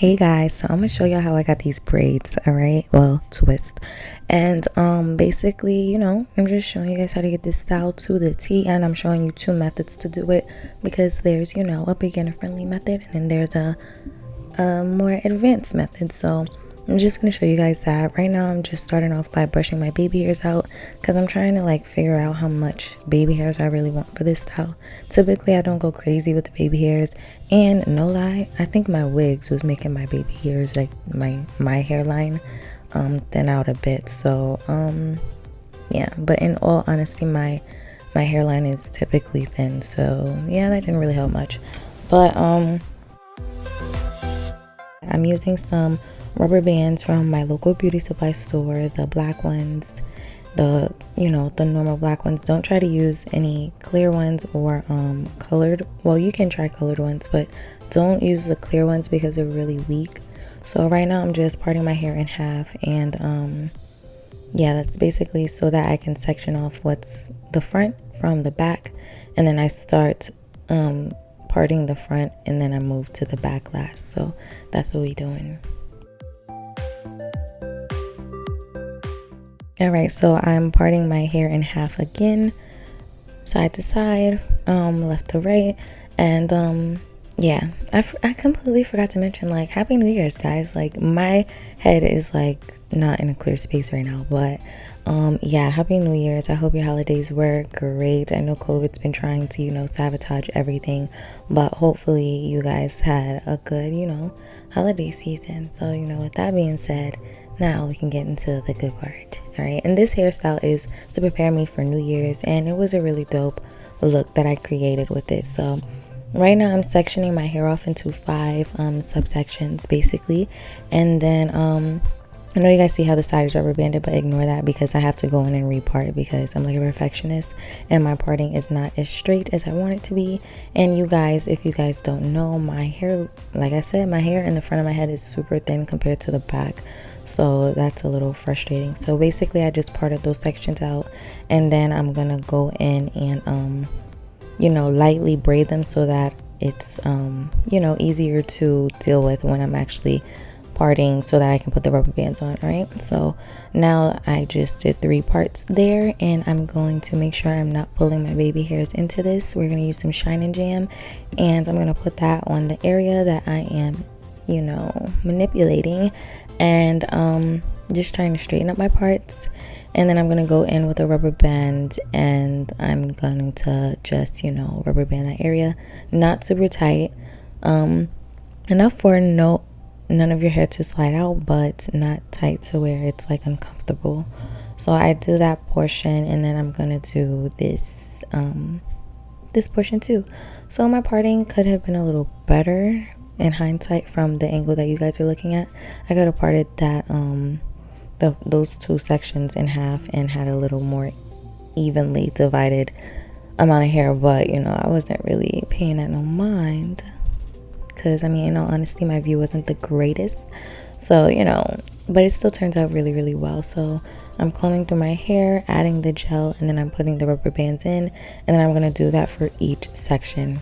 Hey guys, so I'm gonna show y'all how I got these braids, all right? Well, twist. And basically, I'm just showing you guys how to get this style to the T, and I'm showing you two methods to do it because there's, a beginner friendly method and then there's a more advanced method. So I'm just gonna show you guys that. Right now I'm just starting off by brushing my baby hairs out because I'm trying to figure out how much baby hairs I really want for this style. Typically I don't go crazy with the baby hairs, and no lie, I think my wigs was making my baby hairs, my hairline, thin out a bit. So yeah, but in all honesty, my hairline is typically thin, so yeah, that didn't really help much. But I'm using some rubber bands from my local beauty supply store, the black ones, the normal black ones. Don't try to use any clear ones or colored. Well, you can try colored ones, but don't use the clear ones because they're really weak. So right now I'm just parting my hair in half, and yeah, that's basically so that I can section off what's the front from the back, and then I start parting the front and then I move to the back last. So that's what we're doing. Alright, so I'm parting my hair in half again, side to side, left to right, and yeah, I completely forgot to mention, Happy New Year's, guys. My head is not in a clear space right now, but yeah, Happy New Year's. I hope your holidays were great. I know COVID's been trying to sabotage everything, but hopefully you guys had a good holiday season. So with that being said, now we can get into the good part. All right, and this hairstyle is to prepare me for New Year's, and it was a really dope look that I created with it. So right now I'm sectioning my hair off into 5 subsections basically, and then I know you guys see how the side is rubber banded, but ignore that because I have to go in and repart because I'm like a perfectionist and my parting is not as straight as I want it to be. And you guys, if you guys don't know, my hair, like I said, my hair in the front of my head is super thin compared to the back, so that's a little frustrating. So basically I just parted those sections out, and then I'm gonna go in and lightly braid them so that it's easier to deal with when I'm actually parting, so that I can put the rubber bands on. All right, so now I just did 3 parts there, and I'm going to make sure I'm not pulling my baby hairs into this. We're going to use some Shine and Jam, and I'm going to put that on the area that I am manipulating, and just trying to straighten up my parts. And then I'm going to go in with a rubber band, and I'm going to just rubber band that area, not super tight, enough for none of your hair to slide out, but not tight to where it's uncomfortable. So I do that portion, and then I'm gonna do this this portion too. So my parting could have been a little better in hindsight from the angle that you guys are looking at. I could have parted that those 2 sections in half and had a little more evenly divided amount of hair, but I wasn't really paying that no mind, because in all honesty my view wasn't the greatest. So but it still turns out really, really well. So I'm combing through my hair, adding the gel, and then I'm putting the rubber bands in, and then I'm going to do that for each section.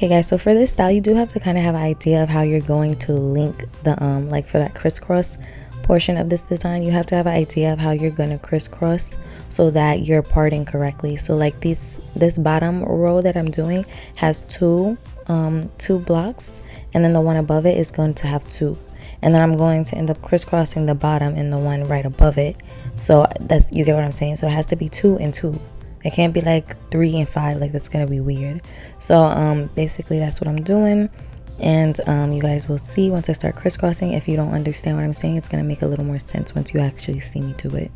Okay guys, so for this style you do have to kind of have an idea of how you're going to link the like for that crisscross portion of this design, you have to have an idea of how you're going to crisscross so that you're parting correctly. So like this bottom row that I'm doing has two blocks, and then the one above it is going to have two, and then I'm going to end up crisscrossing the bottom and the one right above it. So that's, you get what I'm saying? So it has to be 2 and 2. It can't be like 3 and 5, like that's gonna be weird. So basically that's what I'm doing, and you guys will see once I start crisscrossing. If you don't understand what I'm saying, it's gonna make a little more sense once you actually see me do it.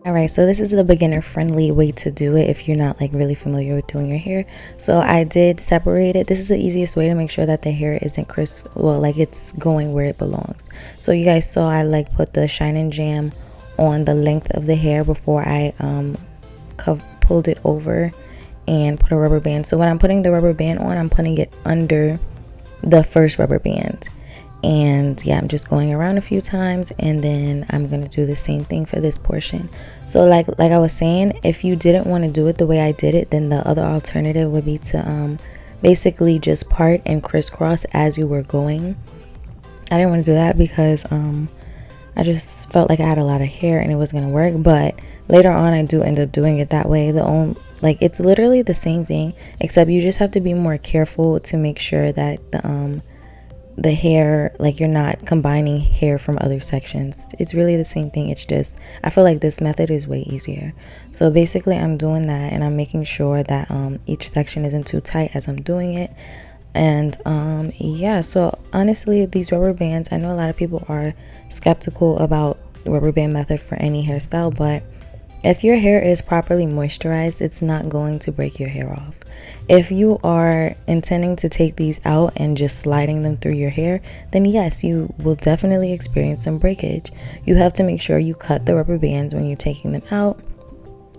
Alright, so this is the beginner friendly way to do it if you're not like really familiar with doing your hair. So I did separate it. This is the easiest way to make sure that the hair isn't like it's going where it belongs. So you guys saw I like put the Shine and Jam on the length of the hair before I pulled it over and put a rubber band. So when I'm putting the rubber band on, I'm putting it under the first rubber band. And yeah, I'm just going around a few times, and then I'm gonna do the same thing for this portion. So like I was saying, if you didn't want to do it the way I did it, then the other alternative would be to basically just part and crisscross as you were going. I didn't want to do that because I just felt like I had a lot of hair and it was gonna work, but later on I do end up doing it that way. Like it's literally the same thing, except you just have to be more careful to make sure that the hair, like you're not combining hair from other sections. It's really the same thing. It's just I feel like this method is way easier. So basically I'm doing that, and I'm making sure that each section isn't too tight as I'm doing it. And yeah, so honestly, these rubber bands, I know a lot of people are skeptical about the rubber band method for any hairstyle, but if your hair is properly moisturized, it's not going to break your hair off. If you are intending to take these out and just sliding them through your hair, then yes, you will definitely experience some breakage. You have to make sure you cut the rubber bands when you're taking them out.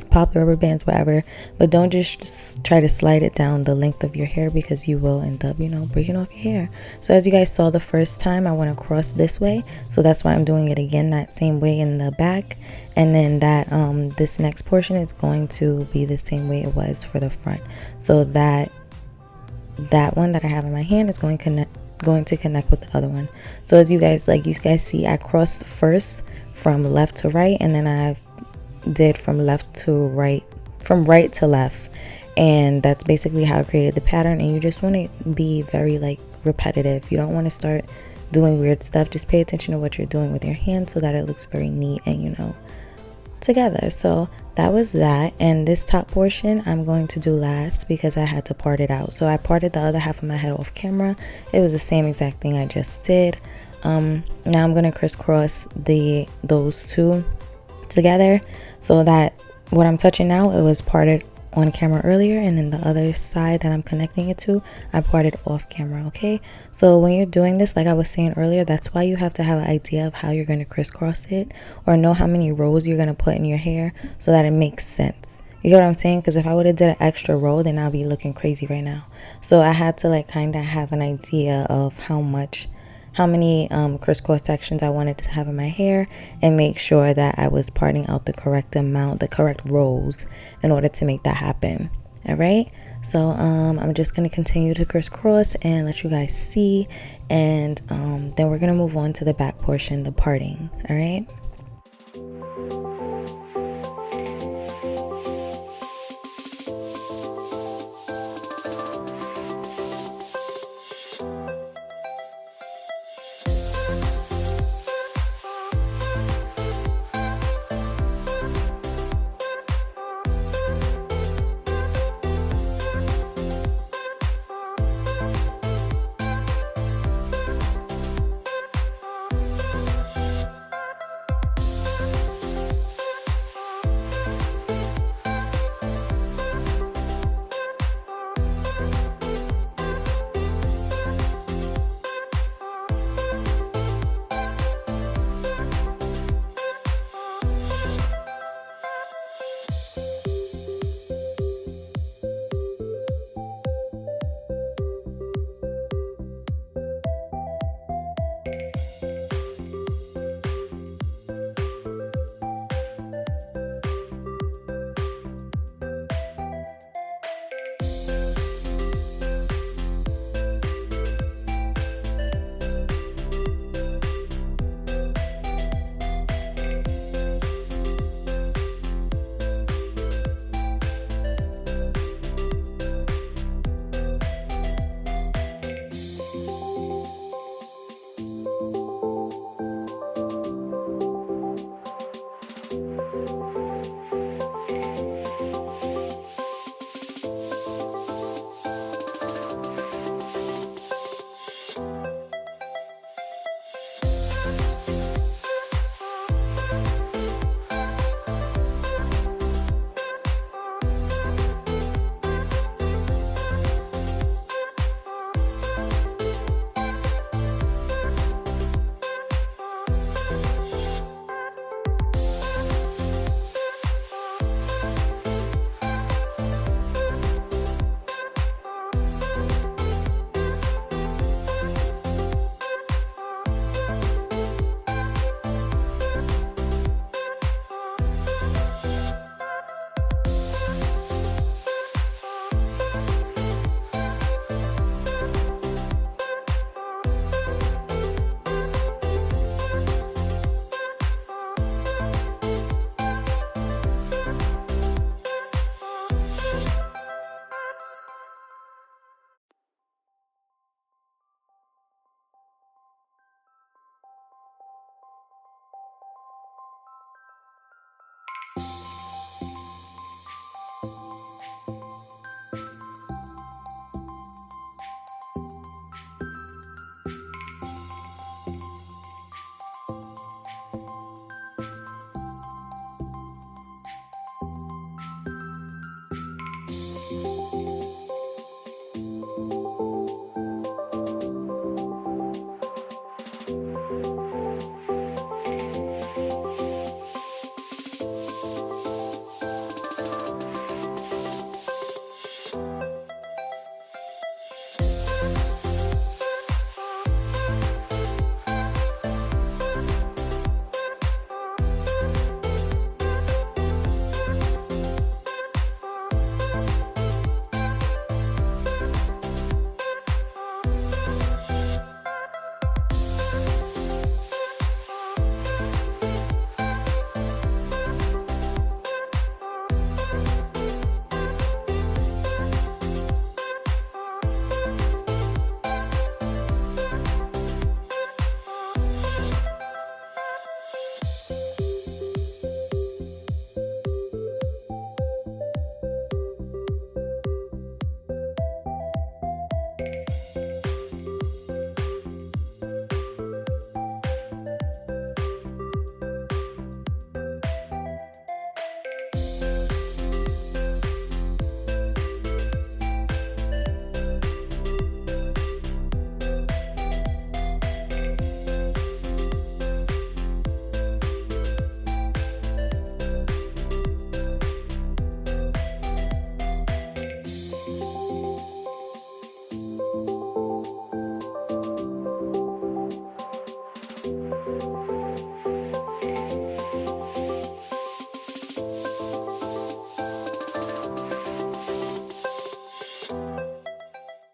Pop the rubber bands, whatever, but don't just try to slide it down the length of your hair, because you will end up, breaking off your hair. So as you guys saw the first time, I went across this way, so that's why I'm doing it again that same way in the back. And then that this next portion is going to be the same way it was for the front. So that one that I have in my hand is going to connect with the other one. So as you guys see, I crossed first from left to right, and then I did from right to left, and that's basically how I created the pattern. And you just want to be very like repetitive. You don't want to start doing weird stuff. Just pay attention to what you're doing with your hands so that it looks very neat and together. So that was that, and this top portion I'm going to do last because I had to part it out. So I parted the other half of my head off camera. It was the same exact thing I just did. Now I'm going to crisscross those two together, so that what I'm touching now, it was parted on camera earlier, and then the other side that I'm connecting it to, I parted off camera. Okay, so when you're doing this, like I was saying earlier, that's why you have to have an idea of how you're going to crisscross it, or know how many rows you're going to put in your hair so that it makes sense. You get what I'm saying? Because if I would have did an extra row, then I'll be looking crazy right now. So I had to like kind of have an idea of how many crisscross sections I wanted to have in my hair, and make sure that I was parting out the correct amount, the correct rows, in order to make that happen. All right, so I'm just going to continue to crisscross and let you guys see, and then we're going to move on to the back portion, the parting. All right.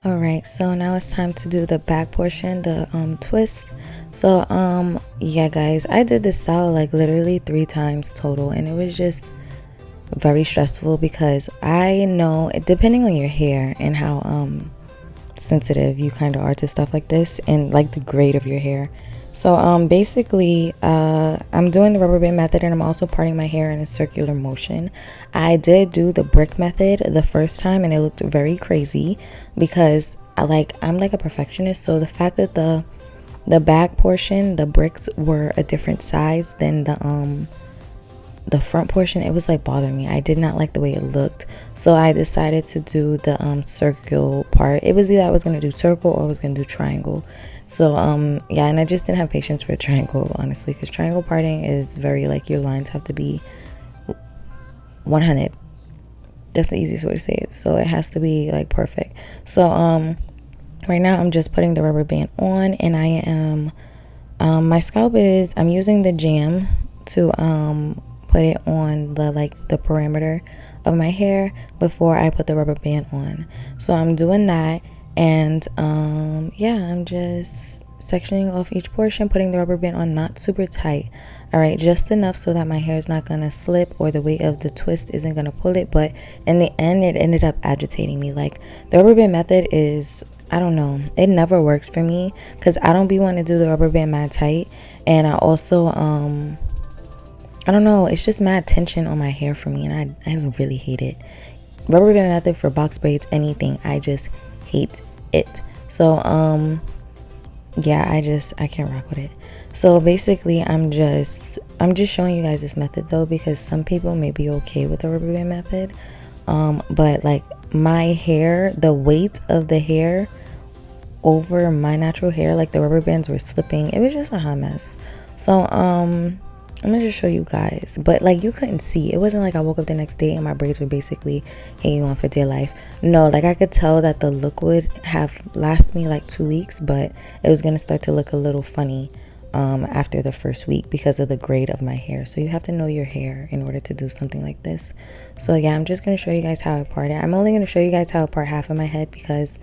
Alright, so now it's time to do the back portion, the twist. So yeah guys, I did this style like literally 3 times total, and it was just very stressful because I know, depending on your hair and how sensitive you kind of are to stuff like this, and like the grade of your hair. So basically I'm doing the rubber band method, and I'm also parting my hair in a circular motion. I did do the brick method the first time, and it looked very crazy because I'm like a perfectionist. So the fact that the back portion, the bricks were a different size than the front portion, it was like bothering me. I did not like the way it looked, so I decided to do the circle part. It was either I was going to do circle or I was going to do triangle. So yeah, and I just didn't have patience for triangle, honestly, because triangle parting is very like, your lines have to be 100. That's the easiest way to say it. So it has to be like perfect. So right now I'm just putting the rubber band on, and I am My scalp is, I'm using the jam to put it on the perimeter of my hair before I put the rubber band on. So I'm doing that, and yeah, I'm just sectioning off each portion, putting the rubber band on, not super tight. All right, just enough so that my hair is not gonna slip or the weight of the twist isn't gonna pull it. But in the end, it ended up agitating me. Like, the rubber band method is, I don't know, it never works for me because I don't be wanting to do the rubber band mad tight, and I also I don't know, it's just mad tension on my hair for me, and I really hate it. Rubber band method for box braids, anything, I just hate it. So yeah, I can't rock with it. So basically, I'm just showing you guys this method though, because some people may be okay with the rubber band method, but like my hair, the weight of the hair over my natural hair, like the rubber bands were slipping. It was just a hot mess. So I'm gonna just show you guys, but like you couldn't see. It wasn't like I woke up the next day and my braids were basically hanging on for dear life. No, like I could tell that the look would have lasted me like 2 weeks, but it was gonna start to look a little funny after the first week because of the grade of my hair. So you have to know your hair in order to do something like this. So yeah, I'm just gonna show you guys how I part it. I'm only gonna show you guys how I part half of my head because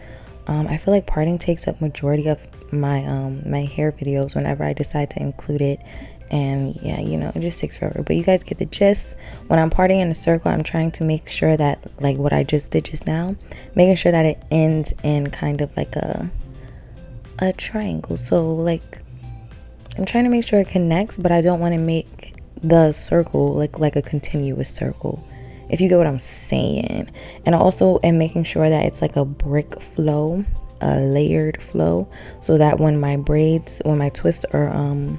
I feel like parting takes up majority of my my hair videos whenever I decide to include it. And yeah, you know, it just takes forever, but you guys get the gist. When I'm parting in a circle, I'm trying to make sure that, like what I just did just now, making sure that it ends in kind of like a triangle. So like I'm trying to make sure it connects, but I don't want to make the circle look like a continuous circle, if you get what I'm saying. And I also am making sure that it's like a brick flow, a layered flow, so that when my braids, when my twists are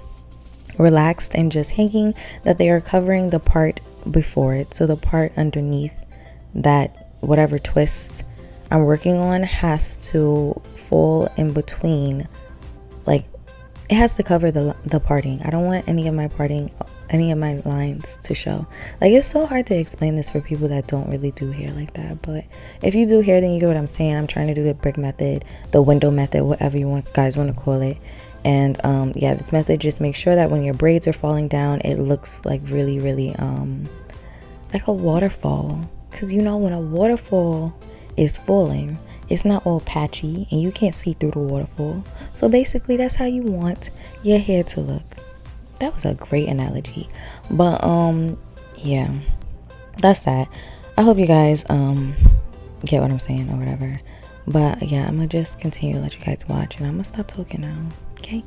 relaxed and just hanging, that they are covering the part before it. So the part underneath that, whatever twist I'm working on, has to fall in between. Like it has to cover the parting. I don't want any of my parting, any of my lines to show. Like it's so hard to explain this for people that don't really do hair like that, but if you do hair, then you get what I'm saying. I'm trying to do the brick method, the window method, whatever you guys want to call it. And yeah, this method just makes sure that when your braids are falling down, it looks like really like a waterfall. Because you know, when a waterfall is falling, it's not all patchy and you can't see through the waterfall. So basically that's how you want your hair to look. That was a great analogy. But yeah, that's that. I hope you guys get what I'm saying or whatever. But yeah, I'm gonna just continue to let you guys watch, and I'm gonna stop talking now. Okay.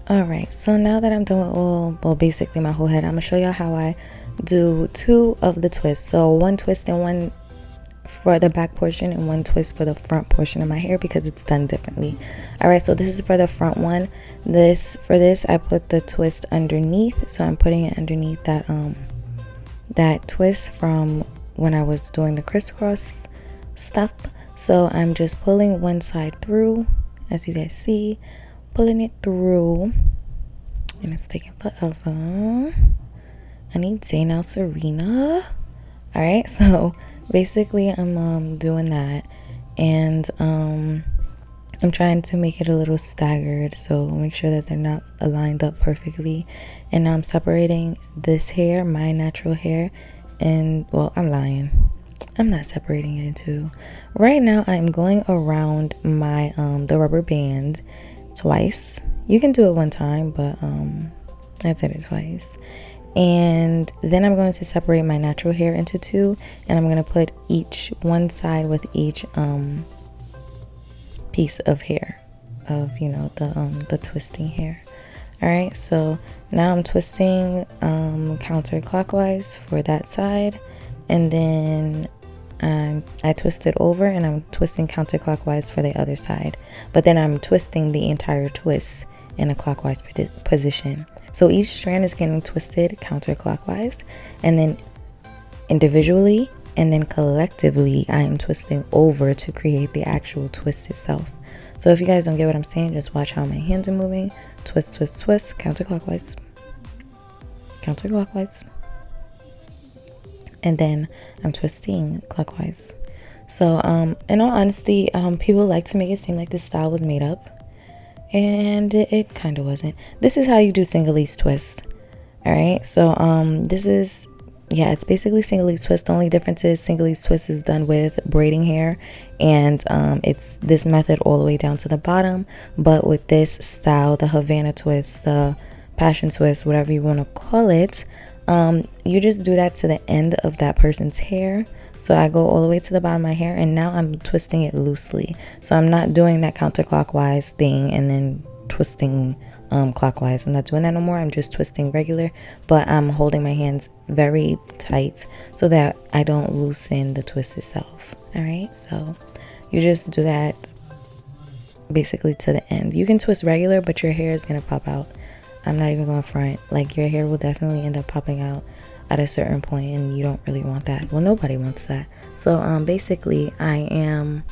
All right, so now that I'm done with well, basically my whole head, I'm gonna show y'all how I do 2 of the twists. So 1 twist and 1 for the back portion and 1 twist for the front portion of my hair, because it's done differently. All right, so this is for the front one. For this I put the twist underneath, so I'm putting it underneath that twist from when I was doing the crisscross stuff. So I'm just pulling one side through, as you guys see, pulling it through, and it's taking forever. I need Zay now, Serena. All right, so basically I'm doing that, and I'm trying to make it a little staggered, so make sure that they're not aligned up perfectly. And now I'm separating this hair, my natural hair, and well, I'm lying, I'm not separating it in 2. Right now I'm going around my the rubber band twice. You can do it 1 time, but I did it twice. And then I'm going to separate my natural hair into 2, and I'm going to put each one side with each piece of hair of, you know, the twisting hair. All right, so now I'm twisting counterclockwise for that side, and then I twist it over, and I'm twisting counterclockwise for the other side, but then I'm twisting the entire twist in a clockwise position. So each strand is getting twisted counterclockwise, and then individually, and then collectively I am twisting over to create the actual twist itself. So if you guys don't get what I'm saying, just watch how my hands are moving. Twist, twist, twist, counterclockwise, counterclockwise, and then I'm twisting clockwise. So in all honesty, people like to make it seem like this style was made up, and it kind of wasn't. This is how you do single leaf twist. All right, so this is, yeah, it's basically single leaf twist. The only difference is single leaf twist is done with braiding hair, and it's this method all the way down to the bottom. But with this style, the Havana twist, the passion twist, whatever you want to call it, you just do that to the end of that person's hair. So I go all the way to the bottom of my hair, and now I'm twisting it loosely. So I'm not doing that counterclockwise thing and then twisting clockwise. I'm not doing that no more. I'm just twisting regular, but I'm holding my hands very tight so that I don't loosen the twist itself. All right, so you just do that basically to the end. You can twist regular, but your hair is gonna pop out. I'm not even going front, like your hair will definitely end up popping out at a certain point, and you don't really want that. Well, nobody wants that. So basically I'm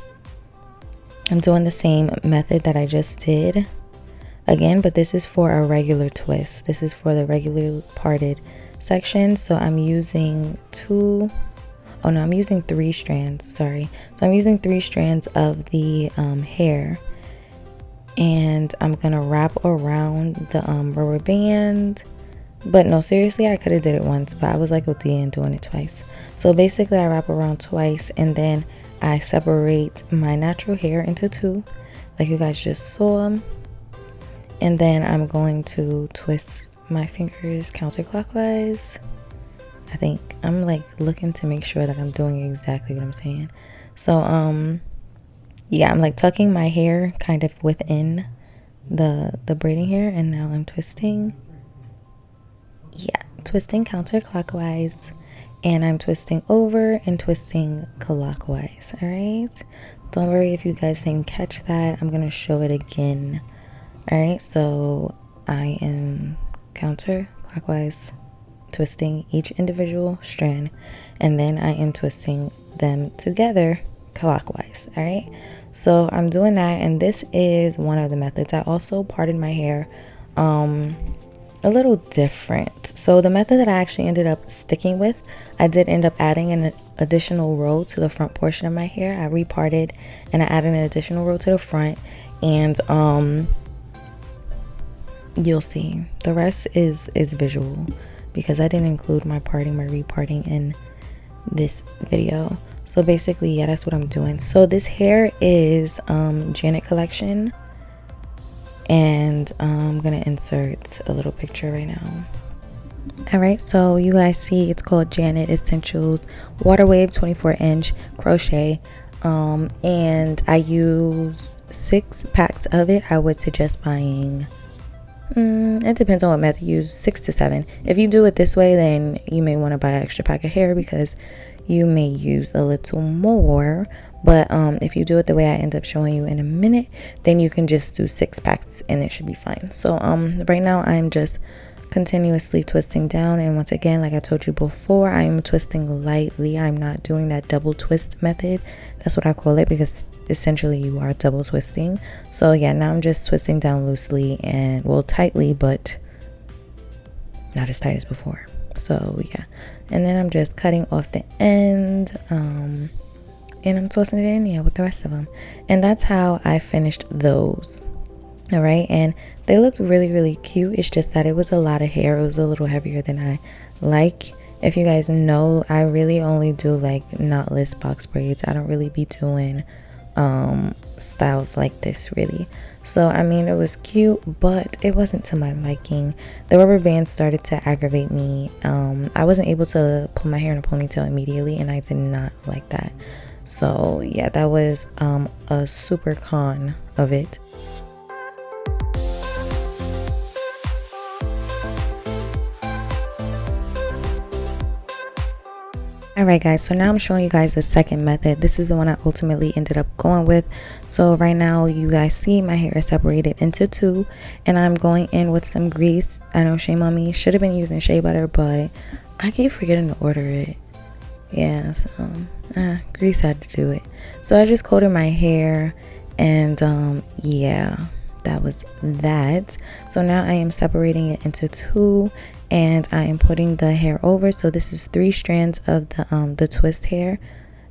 doing the same method that I just did again, but this is for a regular twist. This is for the regular parted section. So I'm using I'm using 3 strands, sorry. So I'm using 3 strands of the hair, and I'm gonna wrap around the rubber band. But no, seriously, I could have did it once, but I was like OD and doing it twice. So basically I wrap around twice, and then I separate my natural hair into 2, like you guys just saw. And then I'm going to twist my fingers counterclockwise. I think I'm like looking to make sure that I'm doing exactly what I'm saying. So yeah, I'm like tucking my hair kind of within the braiding hair, and now I'm twisting. Yeah, twisting counterclockwise, and I'm twisting over and twisting clockwise. All right, don't worry if you guys didn't catch that. I'm gonna show it again. All right, so I am counterclockwise twisting each individual strand, and then I am twisting them together clockwise. All right, so I'm doing that, and this is one of the methods. I also parted my hair a little different. So the method that I actually ended up sticking with, I did end up adding an additional row to the front portion of my hair. I reparted and I added an additional row to the front, and you'll see the rest is visual, because I didn't include my reparting in this video. So basically, yeah, that's what I'm doing. So this hair is Janet collection, and I'm gonna insert a little picture right now. All right, so you guys see it's called Janet Essentials Water Wave 24-inch crochet, and I use 6 packs of it. I would suggest buying It depends on what method you use. 6 to 7. If you do it this way, then you may want to buy an extra pack of hair because you may use a little more. But if you do it the way I end up showing you in a minute, then you can just do 6 packs and it should be fine. So right now I'm just continuously twisting down, and once again, like I told you before, I'm twisting lightly. I'm not doing that double twist method. That's what I call it, because essentially you are double twisting. So yeah, now I'm just twisting down loosely and, well, tightly, but not as tight as before. So yeah, and then I'm just cutting off the end, and I'm twisting it in, yeah, with the rest of them. And that's how I finished those. All right, and they looked really, really cute. It's just that it was a lot of hair. It was a little heavier than I like. If you guys know, I really only do like knotless box braids. I don't really be doing styles like this really. So I mean, it was cute, but it wasn't to my liking. The rubber band started to aggravate me. I wasn't able to pull my hair in a ponytail immediately, and I did not like that. So yeah, that was a super con of it. Alright guys, so now I'm showing you guys the second method. This is the one I ultimately ended up going with. So right now you guys see my hair is separated into 2, and I'm going in with some grease. I know, shame on me, should have been using shea butter, but I keep forgetting to order it. Yeah, so grease had to do it. So I just coated my hair, and yeah, that was that. So now I am separating it into 2, and I am putting the hair over. So this is 3 strands of the twist hair,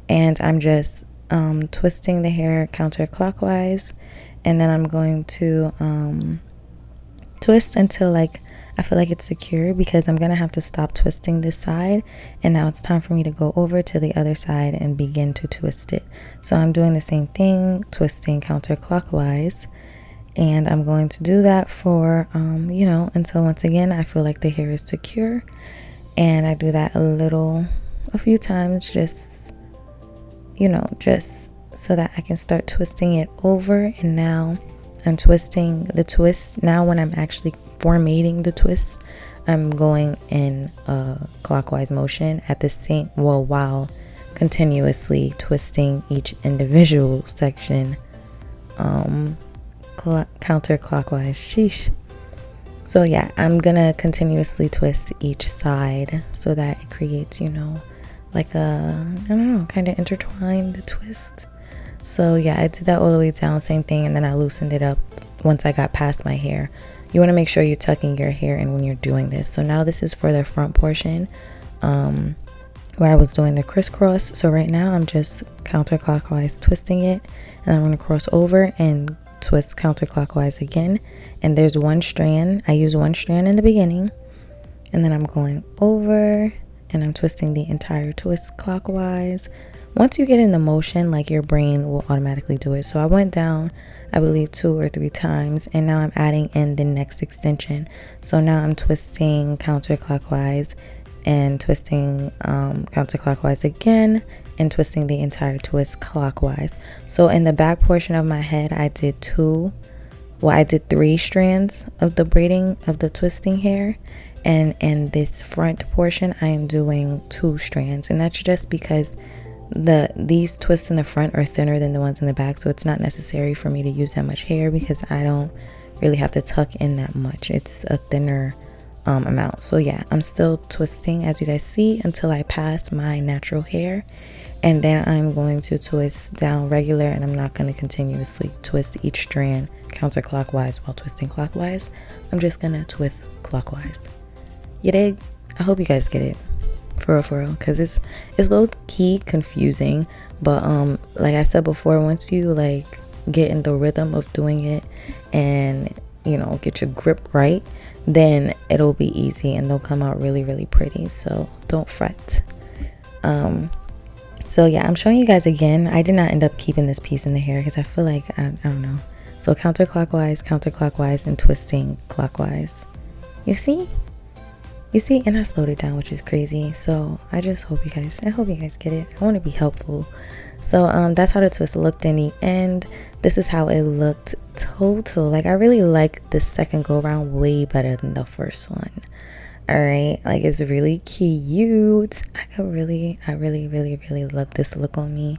and I'm just twisting the hair counterclockwise, and then I'm going to twist until like I feel like it's secure, because I'm gonna have to stop twisting this side, and now it's time for me to go over to the other side and begin to twist it. So I'm doing the same thing, twisting counterclockwise, and I'm going to do that for you know, until once again I feel like the hair is secure. And I do that a few times, just, you know, just so that I can start twisting it over. And now I'm twisting the twist. Now when I'm actually formatting the twist, I'm going in a clockwise motion at the same, well, while continuously twisting each individual section counterclockwise. Sheesh. So yeah, I'm gonna continuously twist each side so that it creates, you know, like a, I don't know, kind of intertwined twist. So yeah, I did that all the way down, same thing, and then I loosened it up once I got past my hair. You want to make sure you're tucking your hair in when you're doing this. So now this is for the front portion, where I was doing the crisscross. So right now I'm just counterclockwise twisting it, and I'm going to cross over and twist counterclockwise again. And there's 1 strand. I use 1 strand in the beginning, and then I'm going over and I'm twisting the entire twist clockwise. Once you get in the motion, like, your brain will automatically do it. So I went down, I believe 2 or 3 times, and now I'm adding in the next extension. So now I'm twisting counterclockwise and twisting counterclockwise again, and twisting the entire twist clockwise. So in the back portion of my head, I did 3 strands of the braiding of the twisting hair, and in this front portion I am doing 2 strands, and that's just because these twists in the front are thinner than the ones in the back, so it's not necessary for me to use that much hair because I don't really have to tuck in that much. It's a thinner amount. So yeah, I'm still twisting, as you guys see, until I pass my natural hair, and then I'm going to twist down regular, and I'm not going to continuously twist each strand counterclockwise while twisting clockwise. I'm just gonna twist clockwise. You dig? I hope you guys get it, for real, because it's low key confusing, but like I said before, once you like get in the rhythm of doing it and, you know, get your grip right, then it'll be easy and they'll come out really, really pretty. So don't fret. So yeah, I'm showing you guys again. I did not end up keeping this piece in the hair because I feel like I don't know. So counterclockwise, and twisting clockwise. You see You see, and I slowed it down, which is crazy. So I just hope you guys get it. I want to be helpful. So that's how the twist looked in the end. This is how it looked total. Like, I really like the second go around way better than the first one. All right, like, it's really cute. I really love this look on me.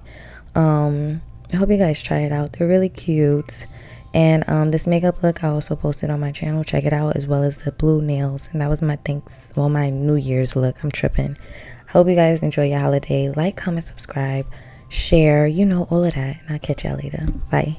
I hope you guys try it out. They're really cute. And this makeup look I also posted on my channel. Check it out, as well as the blue nails. And that was my my New Year's look. I'm tripping. Hope you guys enjoy your holiday. Like, comment, subscribe, share, you know, all of that. And I'll catch y'all later. Bye.